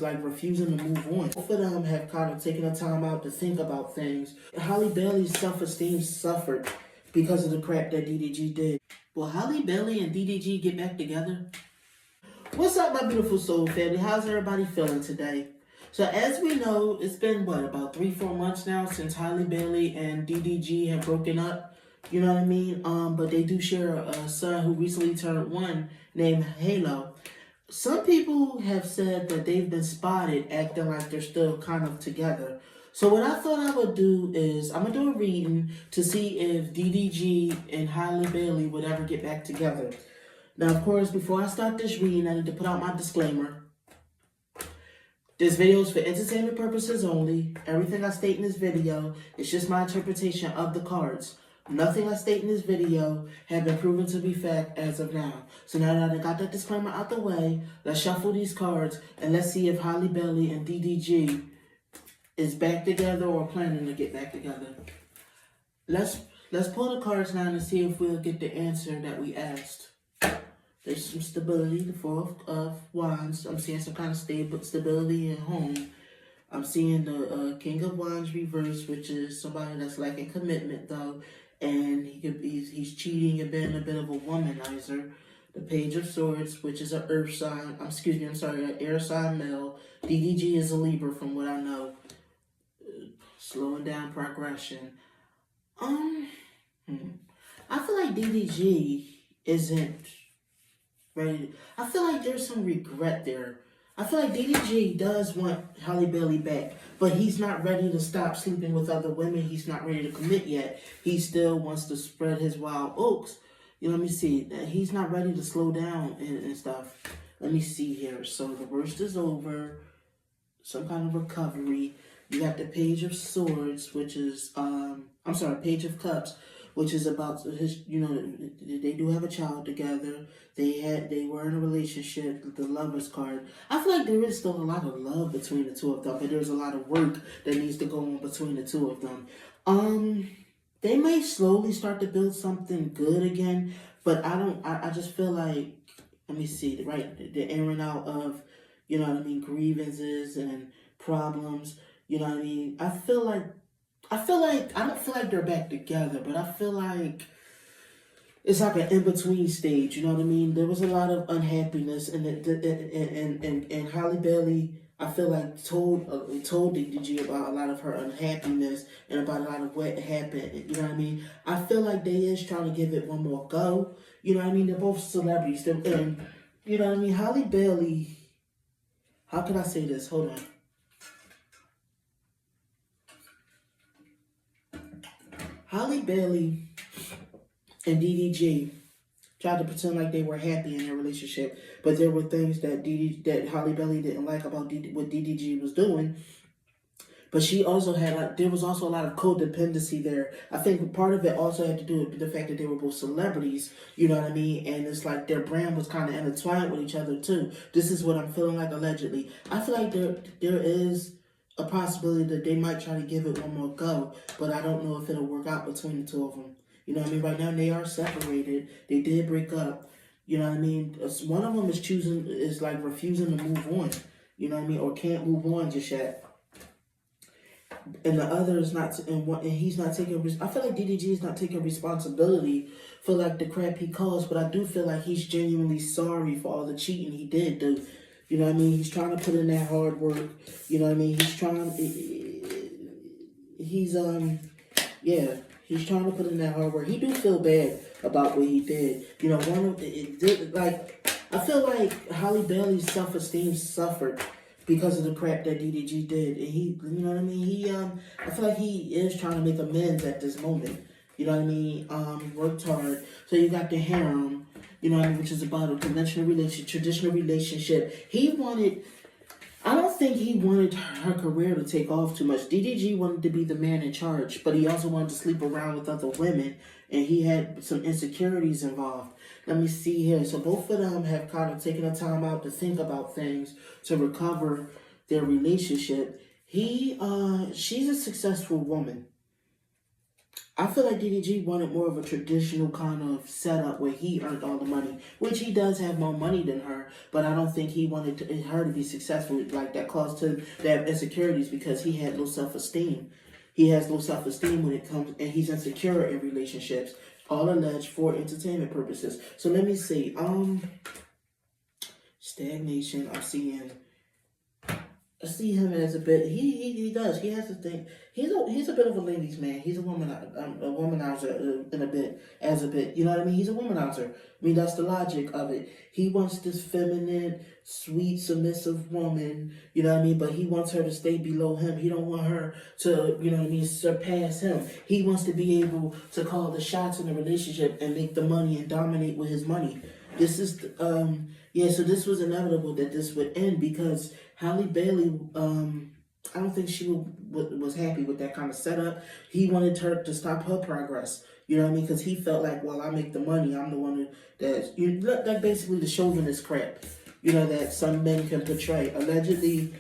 like refusing to move on. Both of them have kind of taken the time out to think about things. Halle Bailey's self-esteem suffered because of the crap that DDG did. Will Halle Bailey and DDG get back together? What's up, my beautiful soul family? How's everybody feeling today? So as we know, it's been, about 3-4 months now since Halle Bailey and DDG have broken up. You know what I mean? But they do share a son who recently turned 1 named Halo. Some people have said that they've been spotted acting like they're still kind of together. So what I thought I would do is, I'm going to do a reading to see if DDG and Halle Bailey would ever get back together. Now, of course, before I start this reading, I need to put out my disclaimer. This video is for entertainment purposes only. Everything I state in this video is just my interpretation of the cards. Nothing I state in this video have been proven to be fact as of now. So now that I got that disclaimer out the way, let's shuffle these cards and let's see if Halle Bailey and DDG is back together or planning to get back together. Let's pull the cards now and see if we'll get the answer that we asked. There's some stability, the Four of Wands. I'm seeing some kind of stability in home. I'm seeing the King of Wands reverse, which is somebody that's lacking commitment though. And he's cheating and being a bit of a womanizer. The Page of Swords, which is an earth sign. An air sign male. DDG is a Libra from what I know. Slowing down progression. I feel like DDG isn't ready. I feel like there's some regret there. I feel like DDG does want Halle Bailey back, but he's not ready to stop sleeping with other women. He's not ready to commit yet. He still wants to spread his wild oats. Let me see. He's not ready to slow down and stuff. Let me see here. So the worst is over. Some kind of recovery. You got the Page of Swords, which is, Page of Cups, which is about his, they do have a child together. They were in a relationship, the Lovers card. I feel like there is still a lot of love between the two of them, but there's a lot of work that needs to go on between the two of them. They may slowly start to build something good again, but I just feel like, let me see, right, the airing out of, grievances and problems, I don't feel like they're back together, but I feel like it's like an in-between stage, There was a lot of unhappiness, and Halle Bailey, I feel like told DDG about a lot of her unhappiness and about a lot of what happened, I feel like they is trying to give it one more go, They're both celebrities, and, Halle Bailey, how can I say this? Hold on. Halle Bailey and DDG tried to pretend like they were happy in their relationship, but there were things that Halle Bailey didn't like about what DDG was doing. But she also had there was also a lot of codependency there. I think part of it also had to do with the fact that they were both celebrities, And it's like their brand was kind of intertwined with each other too. This is what I'm feeling like allegedly. I feel like there is a possibility that they might try to give it one more go, but I don't know if it'll work out between the two of them. Right now they are separated. They did break up. One of them is refusing to move on. Or can't move on just yet. And the other is not, and he's not taking. I feel like DDG is not taking responsibility for the crap he caused, but I do feel like he's genuinely sorry for all the cheating he did do. He's trying to put in that hard work. He's trying. He's trying to put in that hard work. He do feel bad about what he did. I feel like Halle Bailey's self-esteem suffered because of the crap that DDG did, and he, I feel like he is trying to make amends at this moment. Worked hard. So you got the harem. Which is about a conventional relationship, traditional relationship. I don't think he wanted her career to take off too much. DDG wanted to be the man in charge, but he also wanted to sleep around with other women, and he had some insecurities involved. Let me see here. So both of them have kind of taken the time out to think about things to recover their relationship. She's a successful woman. I feel like DDG wanted more of a traditional kind of setup where he earned all the money, which he does have more money than her, but I don't think he wanted her to be successful. Like, that caused him to have insecurities because he had low self-esteem. He has low self-esteem when it comes, and he's insecure in relationships, all alleged for entertainment purposes. So let me see. Stagnation. I see him as a bit. He does. He has to think. He's a bit of a ladies' man. He's a womanizer in a bit, as a bit. You know what I mean? He's a womanizer. I mean, that's the logic of it. He wants this feminine, sweet, submissive woman. You know what I mean? But he wants her to stay below him. He don't want her to, you know what I mean, surpass him. He wants to be able to call the shots in the relationship and make the money and dominate with his money. This is so this was inevitable that this would end because Halle Bailey, I don't think she was happy with that kind of setup. He wanted her to stop her progress. You know what I mean? Because he felt like, well, I make the money. I'm the one that basically the chauvinist crap, you know, that some men can portray. Allegedly,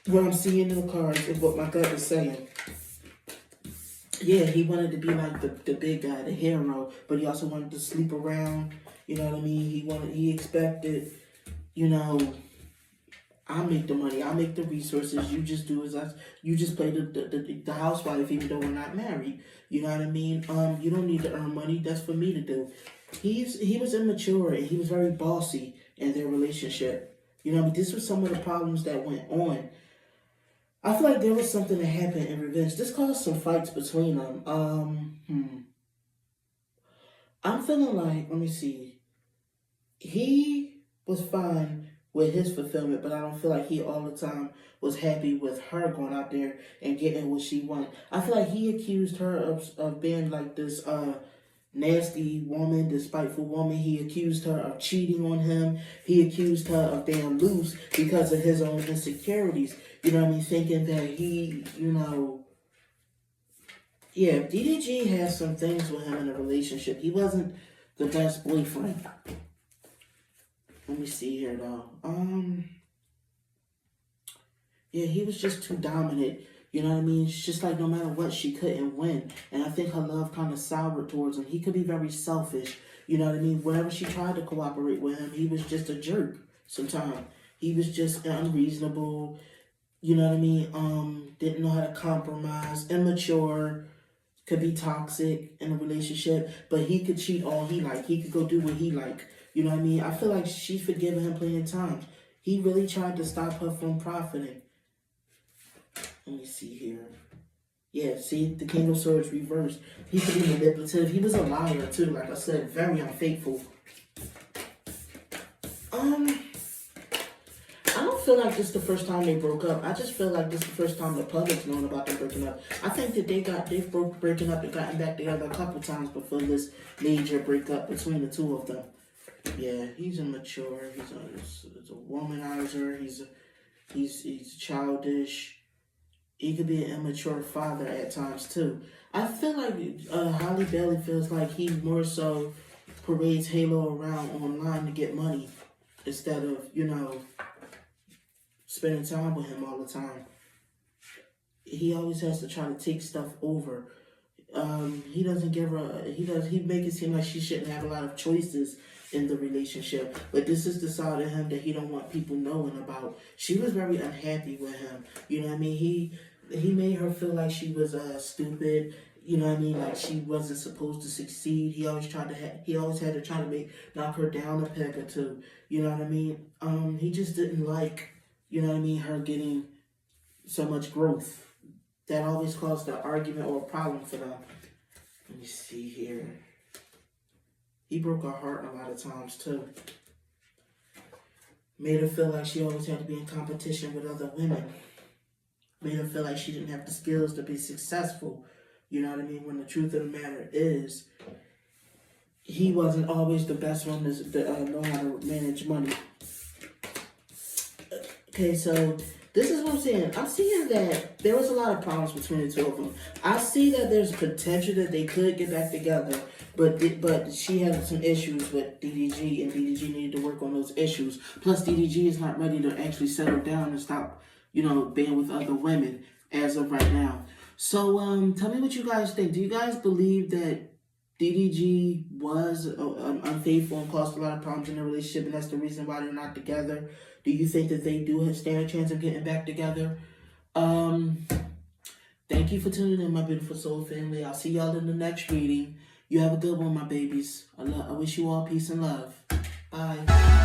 what I'm seeing in the cards is what my gut is saying. Yeah, he wanted to be like the big guy, the hero, but he also wanted to sleep around. You know what I mean? He expected, you know, I make the money, I make the resources. You just do you just play the housewife, even though we're not married. You know what I mean? You don't need to earn money. That's for me to do. He was immature and he was very bossy in their relationship. You know what I mean? This was some of the problems that went on. I feel like there was something that happened in revenge. This caused some fights between them. I'm feeling like, let me see. He was fine with his fulfillment, but I don't feel like he all the time was happy with her going out there and getting what she wanted. I feel like he accused her of being like this nasty woman, this spiteful woman. He accused her of cheating on him. He accused her of being loose because of his own insecurities. You know what I mean? Thinking that he, you know... Yeah, DDG has some things with him in a relationship. He wasn't the best boyfriend. Let me see here, though. Yeah, he was just too dominant. You know what I mean? It's just like no matter what, she couldn't win. And I think her love kind of soured towards him. He could be very selfish. You know what I mean? Whenever she tried to cooperate with him, he was just a jerk sometimes. He was just unreasonable. You know what I mean? Didn't know how to compromise. Immature. Could be toxic in a relationship. But he could cheat all he liked. He could go do what he liked. You know what I mean? I feel like she's forgiven him plenty of times. He really tried to stop her from profiting. Let me see here. Yeah, see, the King of Swords reversed. He could be manipulative. He was a liar, too. Like I said, very unfaithful. I don't feel like this is the first time they broke up. I just feel like this is the first time the public's known about them breaking up. I think that they've breaking up and gotten back together a couple times before this major breakup between the two of them. Yeah, he's immature. He's a womanizer. He's childish. He could be an immature father at times too. I feel like Halle Bailey feels like he more so parades Halo around online to get money instead of, you know, spending time with him all the time. He always has to try to take stuff over. He doesn't give her. He make it seem like she shouldn't have a lot of choices in the relationship. But this is the side of him that he don't want people knowing about. She was very unhappy with him. You know what I mean? He made her feel like she was stupid. You know what I mean? Like she wasn't supposed to succeed. He always had to try to knock her down a peg or two. You know what I mean? He just didn't like, you know what I mean, her getting so much growth. That always caused an argument or a problem for them. Let me see here. He broke her heart a lot of times too. Made her feel like she always had to be in competition with other women. Made her feel like she didn't have the skills to be successful. You know what I mean? When the truth of the matter is, he wasn't always the best one to know how to manage money. Okay, so this is what I'm saying. I'm seeing that there was a lot of problems between the two of them. I see that there's potential that they could get back together, but she had some issues with DDG, and DDG needed to work on those issues. Plus, DDG is not ready to actually settle down and stop, you know, being with other women as of right now. So, tell me what you guys think. Do you guys believe that DDG was unfaithful and caused a lot of problems in the relationship, and that's the reason why they're not together? Do you think that they do stand a chance of getting back together? Um, Thank you for tuning in, my beautiful soul family. I'll see y'all in the next reading. You have a good one, my babies. I wish you all peace and love. Bye.